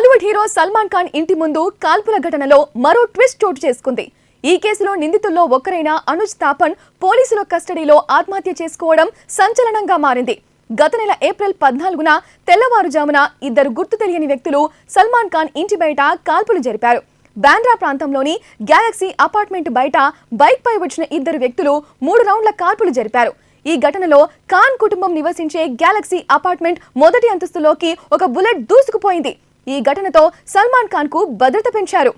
Bollywood hero Salman Khan ఇంటి ముందు కాల్పుల ఘటనలో మరో ట్విస్ట్ చోటు చేసుకుంది. ఈ కేసులో నిందితుల్లో ఒకరైన అనుజ్ థాపన్ పోలీసుల కస్టడీలో ఆత్మహత్య చేసుకోవడం సంచలనంగా మారింది. గత నెల ఏప్రిల్ 14న తెల్లవారుజామున ఇద్దరు గుర్తు తెలియని వ్యక్తులు సల్మాన్ ఖాన్ ఇంటి బయట కాల్పులు జరిపారు. బాంద్రా ప్రాంతంలోని గ్యాలక్సీ అపార్ట్మెంట్ బయట బైక్ పై వచ్చిన ఇద్దరు వ్యక్తులు 3 రౌండ్ల కాల్పులు జరిపారు. ఈ ఘటనలో ఖాన్ కుటుంబం నివసించే గ్యాలక్సీ అపార్ట్మెంట్ మొదటి అంతస్తులోకి ఒక బుల్లెట్ దూసుకుపోయింది. ఈ ఘటనతో సల్మాన్ ఖాన్ కు భద్రత పెంచారు.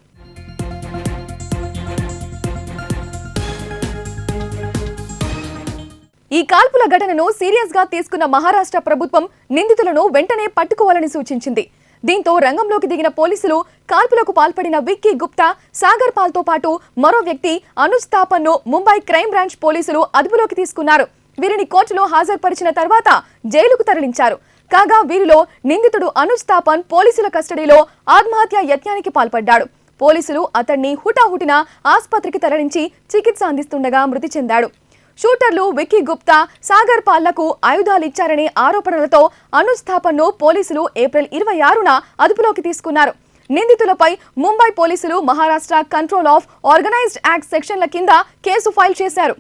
ఈ కాల్పుల ఘటనను సీరియస్ గా తీసుకున్న మహారాష్ట్ర ప్రభుత్వం నిందితులను వెంటనే పట్టుకోవాలని సూచించింది. దీంతో రంగంలోకి దిగిన పోలీసులు కాల్పులకు పాల్పడిన విక్కీ గుప్తా, సాగర్ పాల్ తో పాటు మరో వ్యక్తి అనుజ్ థాపన్ ను ముంబై క్రైమ్ బ్రాంచ్ పోలీసులు అదుపులోకి తీసుకున్నారు. వీరిని కోర్టులో హాజరుపరిచిన తర్వాత జైలుకు తరలించారు. కాగా వీరిలో నిందితుడు అనుజ్ థాపన్ పోలీసుల కస్టడీలో ఆత్మహత్య యత్నానికి పాల్పడ్డాడు. పోలీసులు అతన్ని హుటాహుటిన ఆసుపత్రికి తరలించి చికిత్స అందిస్తుండగా మృతి చెందాడు. షూటర్లు విక్కీ గుప్తా, సాగర్ పాల్లకు ఆయుధాలిచ్చారనే ఆరోపణలతో అనుజ్ థాపన్ ను పోలీసులు ఏప్రిల్ 26న అదుపులోకి తీసుకున్నారు. నిందితులపై ముంబై పోలీసులు Maharashtra control of organised act సెక్షన్ల కింద కేసు ఫైల్ చేశారు.